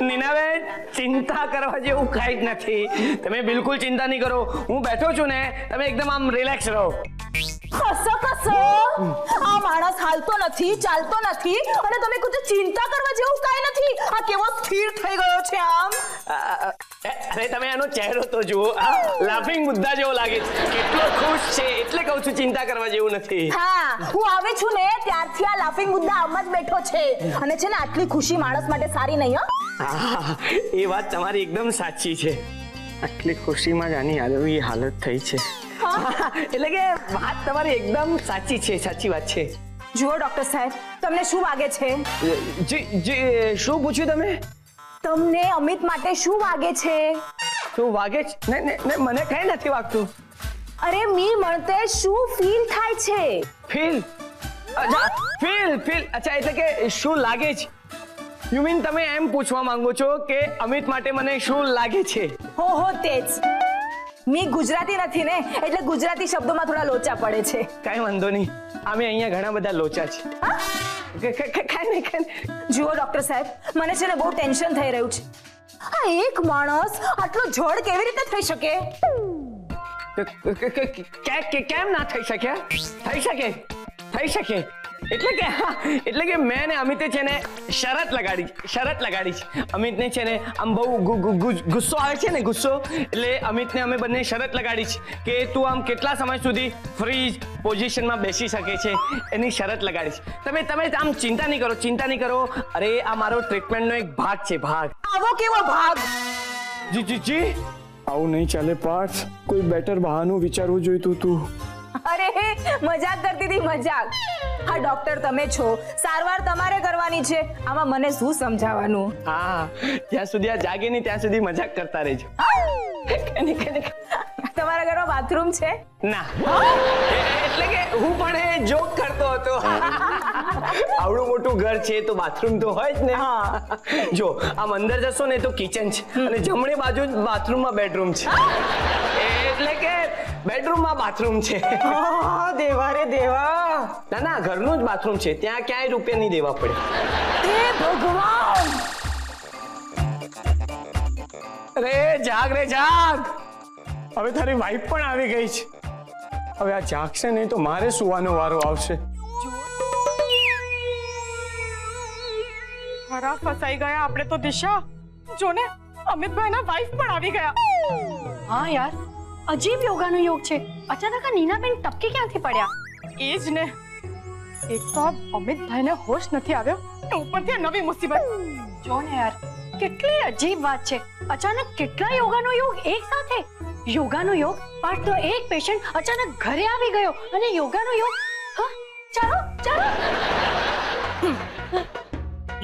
નીનાબેન, ચિંતા કરવા જેવું કઈ જ નથી. તમે બિલકુલ ચિંતા નહીં કરો. હું બેઠો છું ને, તમે એકદમ આમ રિલેક્સ રહો. કસો આ માણસ હાલતો નથી, ચાલતો નથી અને તમે કહો છો ચિંતા કરવા જેવું કઈ નથી. આ કેવો સ્થિર થઈ ગયો છે આમ. અરે તમે એનો ચહેરો તો જુઓ, લાફિંગ બુદ્ધા જેવો લાગે છે. કેટલો ખુશ છે, એટલે કહું છું ચિંતા કરવા જેવું નથી. હા, હું આવી છું ને ત્યારથી આ લાફિંગ બુદ્ધા આમ જ બેઠો છે. અને છે ને આટલી ખુશી માણસ માટે સારી નહીં હો. એ વાત તમારી એકદમ સાચી છે. આટલી ખુશીમાં જ આની આવી હાલત થઈ છે. એટલે કે વાત તમારી એકદમ સાચી છે, સાચી વાત છે. જુઓ ડોક્ટર સાહેબ, તમને શું વાગે છે? જી, શું પૂછ્યું તમે? તમને અમિત માટે શું વાગે છે? શું વાગે છે? ને મને કઈ નથી વાગતું. અરે મી મળતે શું ફીલ થાય છે? ફીલ? ફીલ. અચ્છા, એટલે કે શું લાગે છે? યુ મીન તમે એમ પૂછવા માંગો છો કે અમિત માટે મને શું લાગે છે? હો તેજ. મી ગુજરાતી નથી ને, એટલે ગુજરાતી શબ્દોમાં થોડા લોચા પડે છે. કઈ વાંધો નહીં, અમે અહીંયા ઘણા બધા લોચા છે. જુઓ ડોક્ટર સાહેબ, મને છે ને બહુ ટેન્શન થઈ રહ્યું છે. આ એક માણસ આટલો જડ કેવી રીતે થઈ શકે? કેમ ના થઈ શકે? થઈ શકે. એટલે કે મેં ને અમિતે છે ને શરત લગાડી છે. અમિતને છે ને આમ બહુ ગુસ્સો આવે છે ને, ગુસ્સો. એટલે અમિતને અમે બંને શરત લગાડી છે કે તું આમ કેટલા સમય સુધી ફ્રીઝ પોઝિશનમાં બેસી શકે છે, એની શરત લગાડી છે. તમે આમ ચિંતા નહીં કરો. અરે આ મારો ટ્રીટમેન્ટનો એક ભાગ છે, ભાગ. આવો કેવો ભાગ? જી આવું નહીં ચાલે પાર્થ. કોઈ બેટર બહાનું વિચારવું જોઈતું તું. અરે મજાક કરતી હતી, મજાક. હા ડોક્ટર તમે છો, સારવાર તમારે કરવાની છે, આમાં મને શું સમજાવવાનું? હા, જ્યાં સુધી આ જાગે નહીં ત્યાં સુધી મજાક કરતા રહેજો. તમારા ઘરમાં બાથરૂમ છે? ના, એટલે કે હું પણ એ જોક કરતો હતો. આવડું મોટું ઘર છે તો બાથરૂમ તો હોય જ ને. જો આમ અંદર જશો ને તો કિચન છે અને જમણી બાજુ બાથરૂમમાં બેડરૂમ છે. એટલે કે બેડરૂમમાં બાથરૂમ છે. દેવા રે દેવા. ના, ઘરનું જ બાથરૂમ છે, ત્યાં ક્યાંય રૂપિયા નહીં દેવા પડે. હે ભગવાન! અરે જાગ રે જાગ. હવે તારી વાઈફ પણ આવી ગઈ છે. હવે આ જાગશે નહીં તો મારે સુવાનો વારો આવશે. ખરા ફસાઈ ગયા આપણે તો. દિશા જો ને, અમિતભાઈના વાઈફ પણ આવી ગયા. હા યાર, અજીબ યોગાનો યોગ છે. અચાનક આ નીનાબેન ટપકી ક્યાંથી પડ્યા? એ જ ને, એક તો અમિતભાઈને હોશ નથી આવ્યો, ઉપરથી નવી મુસીબત. જો ને યાર, કેટલી અજીબ વાત છે. અચાનક કેટલા યોગાનો યોગ એક સાથે. યોગાનો યોગ પાર્ટ તો એક પેશન્ટ અચાનક ઘરે આવી ગયો અને યોગાનો યોગ. ચાલો.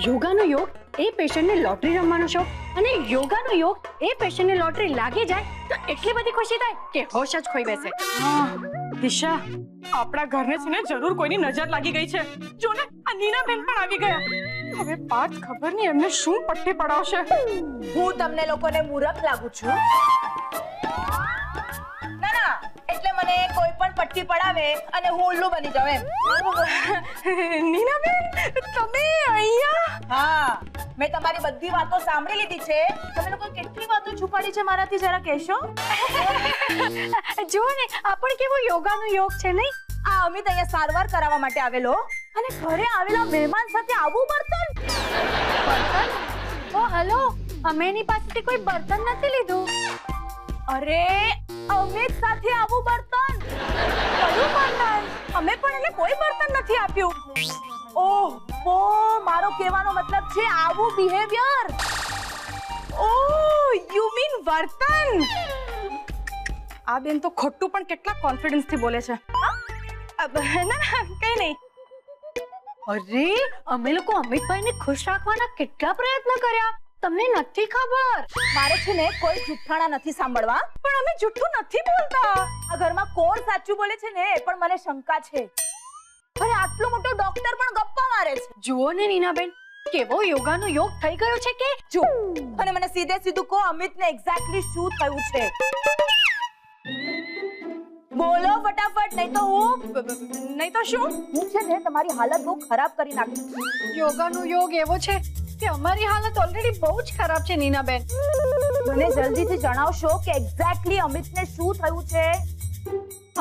યોગાનો યોગ એ પેશન્ટને લોટરી રમવાનો શોખ અને યોગાનો યોગ એ પેશન્ટને લોટરી લાગી જાય તો એટલી બધી ખુશી થાય કે હોશ જ ખોઈ બેસે. દિશા, આપણા ઘરને છે ને જરૂર કોઈની નજર લાગી ગઈ છે. જો ને, આ નીનાબેન પણ આવી ગયા. હવે પાર્થ ખબર નહીં એમને શું પટ્ટી પડાવશે. હું તમને લોકોને મૂર્ખ લાગુ છું? ના, એટલે મને કોઈ પણ પટ્ટી પડાવે અને હું ઉલ્લુ બની જાઉં એમ. નીનાબેન, તમે અહીંયા? હા, મેં તમારી બધી વાતો સાંભળી લીધી છે. તમે લોકો કેટલી વાતો છુપાડી છે મારાથી, જરા કહેશો? જો ને, આ પણ કેવો યોગાનો યોગ છે નહીં? આ અમિત અહીંયા સારવાર કરાવવા માટે આવેલો અને ઘરે આવેલા મહેમાન સાથે આવું બર્તન. ઓ હેલો, અમે એની પાસેથી કોઈ બર્તન નથી લીધું. અરે અમિત સાથે આવું બર્તન? કયું બર્તન? અમે પણ એને કોઈ બર્તન નથી આપ્યું. ઓહ, મારો કહેવાનો મતલબ છે આવું બિહેવિયર. ઓહ, યુ મીન વર્તન. આ બેન તો ખોટું પણ કેટલા કોન્ફિડન્સ થી બોલે છે. ના, કઈ નહીં. અરે, અમે લોકો અમિતભાઈને ખુશ રાખવાના કેટલા પ્રયત્ન કર્યા, તમને નથી ખબર. મારે છે ને કોઈ જુઠ્ઠાણા નથી સાંભળવા. પણ અમે જુઠ્ઠું નથી બોલતા. આ ઘરમાં કોણ સાચું બોલે છે ને એ પણ મને શંકા છે. અરે આટલો મોટો ડોક્ટર પણ ગપ્પા મારે છે. જુઓ ને નીનાબેન, કેવો યોગાનો યોગ થઈ ગયો છે કે જો. અને મને સીધે સીધું કહો, અમિતને એક્ઝેક્ટલી શું થયું છે? બોલો ફટાફટ, નહીં તો શું? હું છે ને તમારી હાલત બહુ ખરાબ કરી નાખી. યોગાનો યોગ એવો છે કે અમારી હાલત ઓલરેડી બહુ જ ખરાબ છે નીનાબેન. મને જલ્દીથી જણાવશો કે એક્ઝેક્ટલી અમિતને શું થયું છે?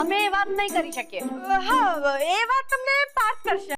અમે એ વાત નહીં કરી શકીએ. હા, એ વાત તમને પાર્થ કરશે.